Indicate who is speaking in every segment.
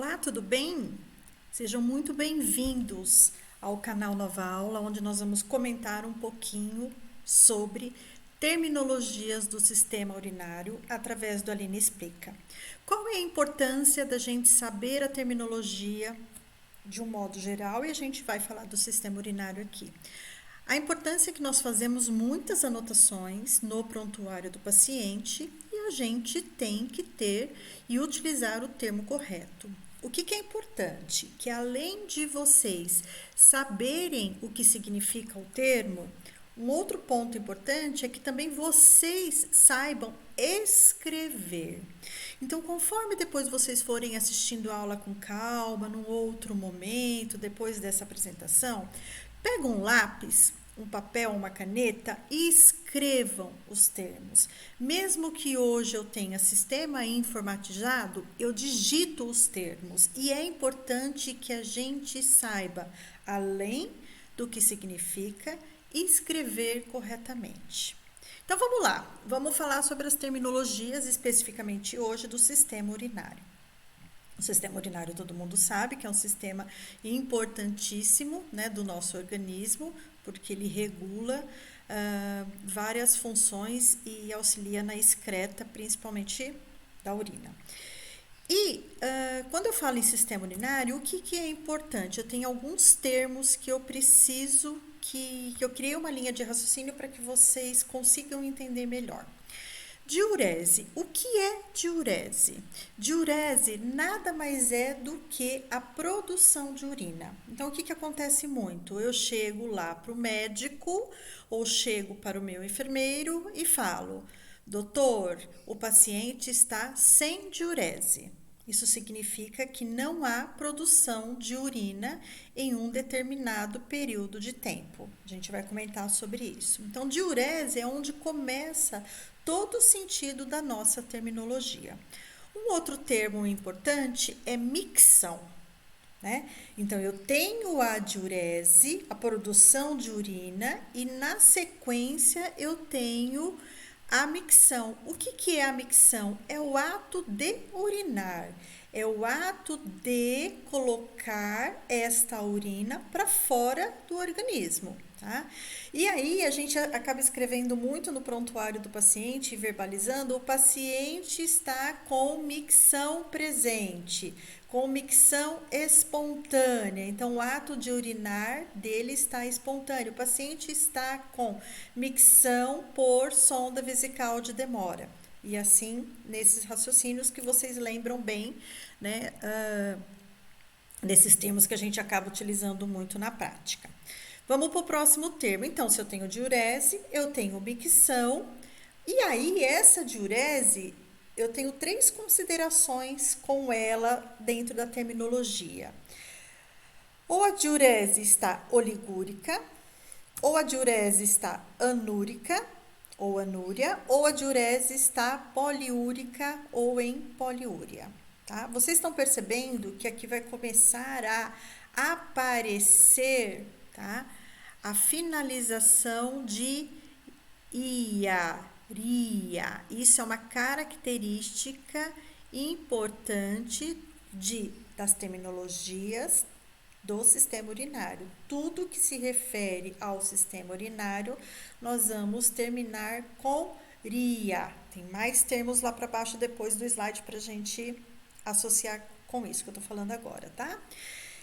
Speaker 1: Olá, tudo bem? Sejam muito bem-vindos ao canal Nova Aula, onde nós vamos comentar um pouquinho sobre terminologias do sistema urinário através do Aline Explica. Qual é a importância da gente saber a terminologia de um modo geral e a gente vai falar do sistema urinário aqui. A importância é que nós fazemos muitas anotações no prontuário do paciente e a gente tem que ter e utilizar o termo correto. O que é importante? Que além de vocês saberem o que significa o termo, um outro ponto importante é que também vocês saibam escrever. Então, conforme depois vocês forem assistindo a aula com calma, num outro momento, depois dessa apresentação, pega um lápis, um papel, uma caneta e escrevam os termos. Mesmo que hoje eu tenha sistema informatizado, eu digito os termos e é importante que a gente saiba, além do que significa, escrever corretamente. Então vamos lá, vamos falar sobre as terminologias especificamente hoje do sistema urinário. O sistema urinário todo mundo sabe que é um sistema importantíssimo, né, do nosso organismo, porque ele regula várias funções e auxilia na excreta, principalmente da urina. E quando eu falo em sistema urinário, o que é importante? Eu tenho alguns termos que eu preciso, que eu criei uma linha de raciocínio para que vocês consigam entender melhor. Diurese. O que é diurese? Diurese nada mais é do que a produção de urina. Então, o que acontece muito? Eu chego lá para o médico ou chego para o meu enfermeiro e falo: doutor, o paciente está sem diurese. Isso significa que não há produção de urina em um determinado período de tempo. A gente vai comentar sobre isso. Então, diurese é onde começa todo o sentido da nossa terminologia. Um outro termo importante é micção, né? Então, eu tenho a diurese, a produção de urina, e na sequência eu tenho a micção. O que é a micção? É o ato de urinar. É o ato de colocar esta urina para fora do organismo, tá? E aí a gente acaba escrevendo muito no prontuário do paciente, verbalizando: o paciente está com micção presente, com micção espontânea. Então, o ato de urinar dele está espontâneo. O paciente está com micção por sonda vesical de demora. E assim, nesses raciocínios que vocês lembram bem, né? Nesses termos que a gente acaba utilizando muito na prática. Vamos para o próximo termo. Então, se eu tenho diurese, eu tenho micção. E aí, essa diurese, eu tenho 3 considerações com ela dentro da terminologia. Ou a diurese está oligúrica, ou a diurese está anúrica, ou anúria, ou a diurese está poliúrica ou em poliúria. Tá? Vocês estão percebendo que aqui vai começar a aparecer, tá, a finalização de ia, ria. Isso é uma característica importante das terminologias do sistema urinário. Tudo que se refere ao sistema urinário, nós vamos terminar com ria. Tem mais termos lá para baixo depois do slide para a gente associar com isso que eu estou falando agora, tá?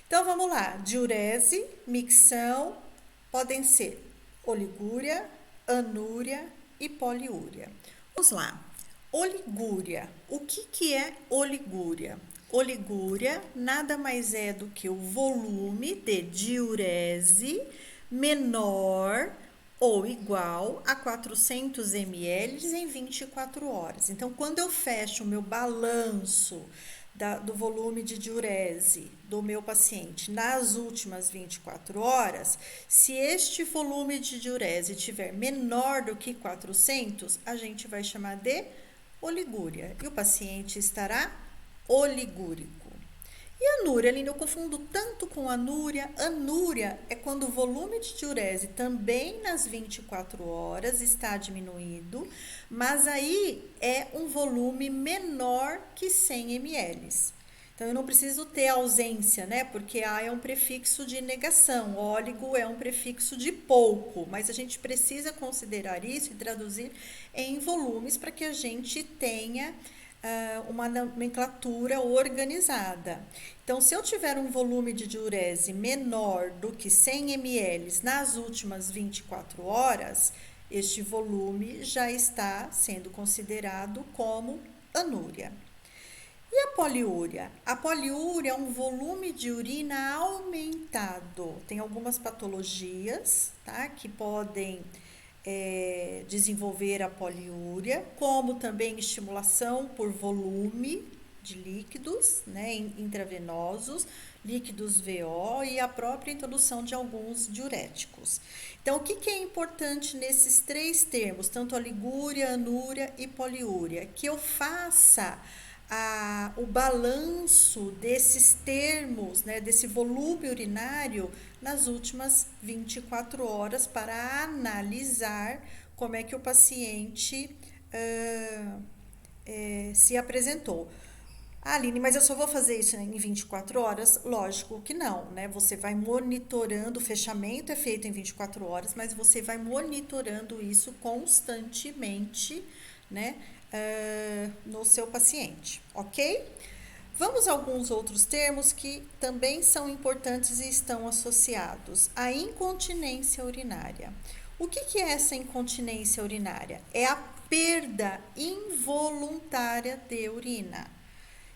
Speaker 1: Então, vamos lá. Diurese, micção, podem ser oligúria, anúria e poliúria. Vamos lá. Oligúria. O que é oligúria? Oligúria nada mais é do que o volume de diurese menor ou igual a 400 ml em 24 horas. Então, quando eu fecho o meu balanço do volume de diurese do meu paciente nas últimas 24 horas, se este volume de diurese estiver menor do que 400, a gente vai chamar de oligúria. E o paciente estará oligúrico. E anúria, Aline, eu confundo tanto com anúria. Anúria é quando o volume de diurese também nas 24 horas está diminuído, mas aí é um volume menor que 100 ml. Então, eu não preciso ter ausência, né? Porque a é um prefixo de negação, óligo é um prefixo de pouco, mas a gente precisa considerar isso e traduzir em volumes para que a gente tenha uma nomenclatura organizada. Então, se eu tiver um volume de diurese menor do que 100 ml nas últimas 24 horas, este volume já está sendo considerado como anúria. E a poliúria? A poliúria é um volume de urina aumentado. Tem algumas patologias, tá, que podem desenvolver a poliúria, como também estimulação por volume de líquidos, né, intravenosos, líquidos VO e a própria introdução de alguns diuréticos. Então, o que é importante nesses três termos, tanto a ligúria, anúria e poliúria? Que eu faça o balanço desses termos, né, desse volume urinário nas últimas 24 horas para analisar como é que o paciente se apresentou. Aline, mas eu só vou fazer isso em 24 horas? Lógico que não, né? Você vai monitorando, o fechamento é feito em 24 horas, mas você vai monitorando isso constantemente, né? No seu paciente, ok? Vamos a alguns outros termos que também são importantes e estão associados. A incontinência urinária. O que é essa incontinência urinária? É a perda involuntária de urina.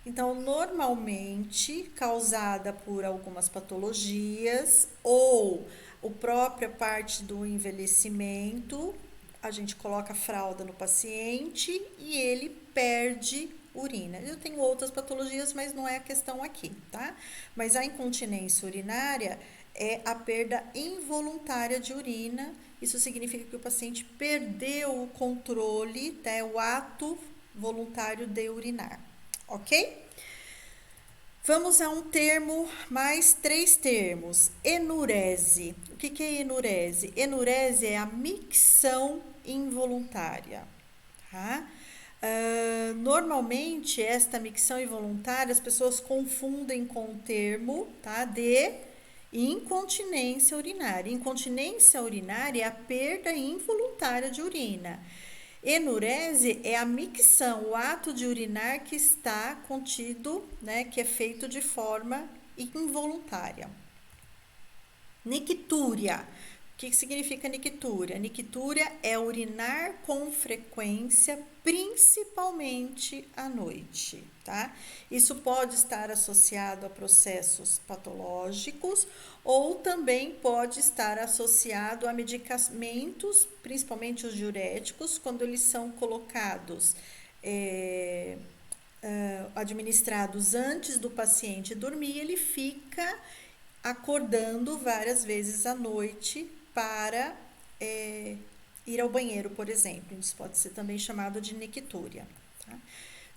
Speaker 1: Então, normalmente causada por algumas patologias ou a própria parte do envelhecimento, a gente coloca a fralda no paciente e ele perde urina. Eu tenho outras patologias, mas não é a questão aqui, tá? Mas a incontinência urinária é a perda involuntária de urina. Isso significa que o paciente perdeu o controle, tá? O ato voluntário de urinar, ok? Vamos a um termo, mais três termos. Enurese. O que é enurese? Enurese é a micção involuntária, tá? Normalmente, esta micção involuntária, as pessoas confundem com o termo, tá, de incontinência urinária. Incontinência urinária é a perda involuntária de urina. Enurese é a micção, o ato de urinar que está contido, né, que é feito de forma involuntária. Nictúria. O que significa nictúria? Nictúria é urinar com frequência, principalmente à noite, tá? Isso pode estar associado a processos patológicos ou também pode estar associado a medicamentos, principalmente os diuréticos, quando eles são colocados administrados antes do paciente dormir, ele fica acordando várias vezes à noite para ir ao banheiro, por exemplo. Isso pode ser também chamado de nictúria. Tá?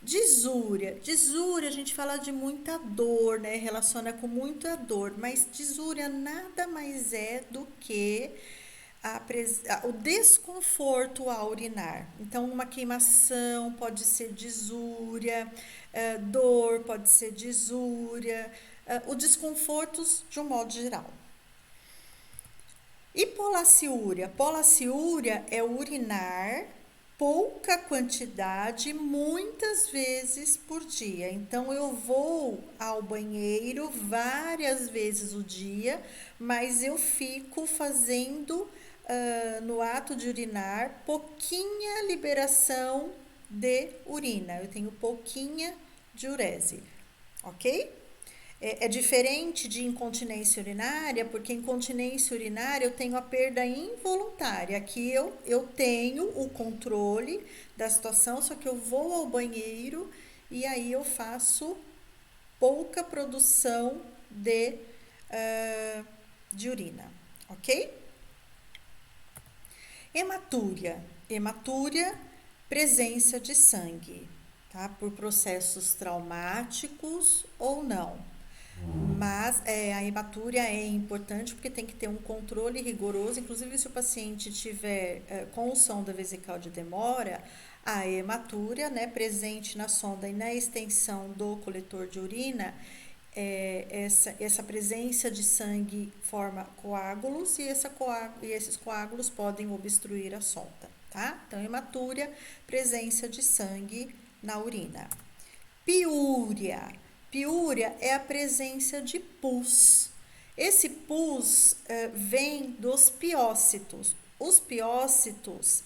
Speaker 1: Disúria. Disúria, a gente fala de muita dor, né? Relaciona com muita dor, mas disúria nada mais é do que o desconforto ao urinar. Então, uma queimação pode ser disúria, dor pode ser disúria, o desconfortos de um modo geral. E polaciúria? Polaciúria é urinar pouca quantidade, muitas vezes por dia. Então, eu vou ao banheiro várias vezes o dia, mas eu fico fazendo no ato de urinar pouquinha liberação de urina. Eu tenho pouquinha diurese, ok? É diferente de incontinência urinária, porque incontinência urinária eu tenho a perda involuntária. Aqui eu tenho o controle da situação, só que eu vou ao banheiro e aí eu faço pouca produção de urina, ok? Hematúria. Hematúria, presença de sangue, tá? Por processos traumáticos ou não. Mas a hematúria é importante porque tem que ter um controle rigoroso. Inclusive, se o paciente tiver com sonda vesical de demora, A hematúria, né, presente na sonda e na extensão do coletor de urina, essa presença de sangue forma coágulos e esses coágulos podem obstruir a sonda, tá? Então, hematúria, presença de sangue na urina. Piúria. Piúria é a presença de pus. Esse pus vem dos piócitos. Os piócitos,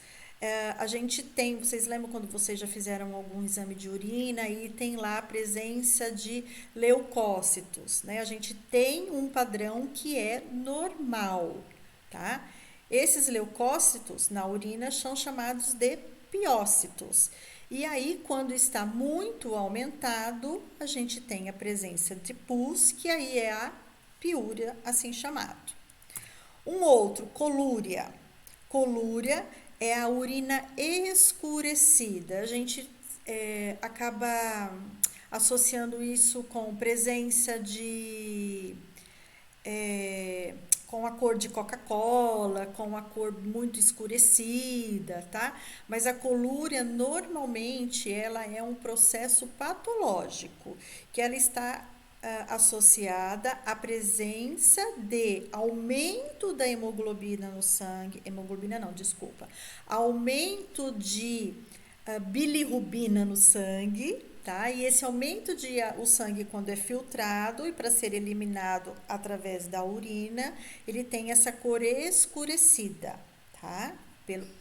Speaker 1: a gente tem, vocês lembram quando vocês já fizeram algum exame de urina e tem lá a presença de leucócitos, né? A gente tem um padrão que é normal, tá? Esses leucócitos na urina são chamados de piócitos. E aí, quando está muito aumentado, a gente tem a presença de pus, que aí é a piúria, assim chamado. Um outro, colúria. Colúria é a urina escurecida. A gente acaba associando isso com presença de com a cor de Coca-Cola, com a cor muito escurecida, tá? Mas a colúria, normalmente, ela é um processo patológico, que ela está associada à presença de aumento da hemoglobina no sangue, aumento de bilirrubina no sangue, tá? E esse aumento de o sangue, quando é filtrado e para ser eliminado através da urina, ele tem essa cor escurecida, tá?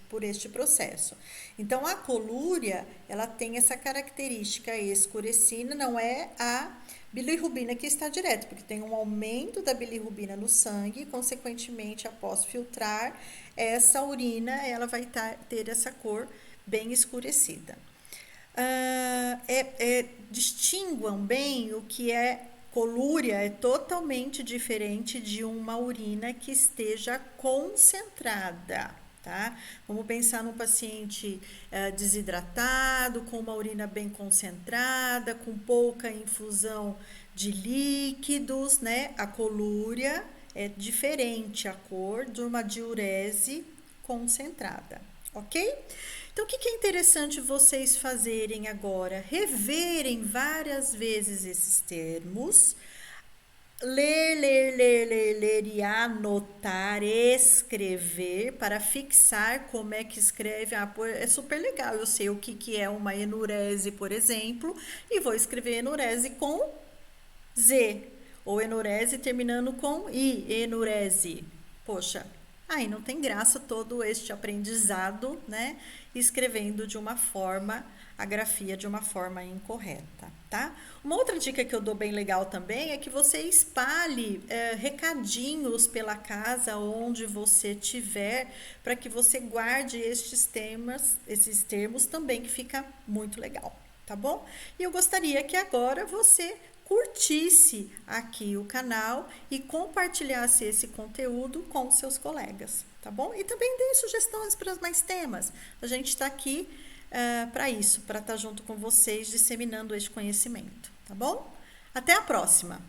Speaker 1: Por este processo. Então, a colúria, ela tem essa característica escurecida, não é a bilirrubina que está direto, porque tem um aumento da bilirrubina no sangue e, consequentemente, após filtrar, essa urina, ela vai ter essa cor bem escurecida. Distinguam bem o que é colúria, é totalmente diferente de uma urina que esteja concentrada, tá? Vamos pensar num paciente desidratado, com uma urina bem concentrada, com pouca infusão de líquidos, né? A colúria é diferente a cor de uma diurese concentrada, ok? Então, o que é interessante vocês fazerem agora? Reverem várias vezes esses termos, ler e anotar, escrever, para fixar como é que escreve. É super legal, eu sei o que é uma enurese, por exemplo, e vou escrever enurese com Z, ou enurese terminando com I, enurese. Poxa, aí não tem graça todo este aprendizado, né? Escrevendo de uma forma, a grafia de uma forma incorreta, tá? Uma outra dica que eu dou bem legal também é que você espalhe recadinhos pela casa onde você estiver, para que você guarde esses termos também, que fica muito legal, tá bom? E eu gostaria que agora você curtisse aqui o canal e compartilhasse esse conteúdo com seus colegas, tá bom? E também dê sugestões para mais temas. A gente está aqui para isso, para estar junto com vocês disseminando este conhecimento, tá bom? Até a próxima!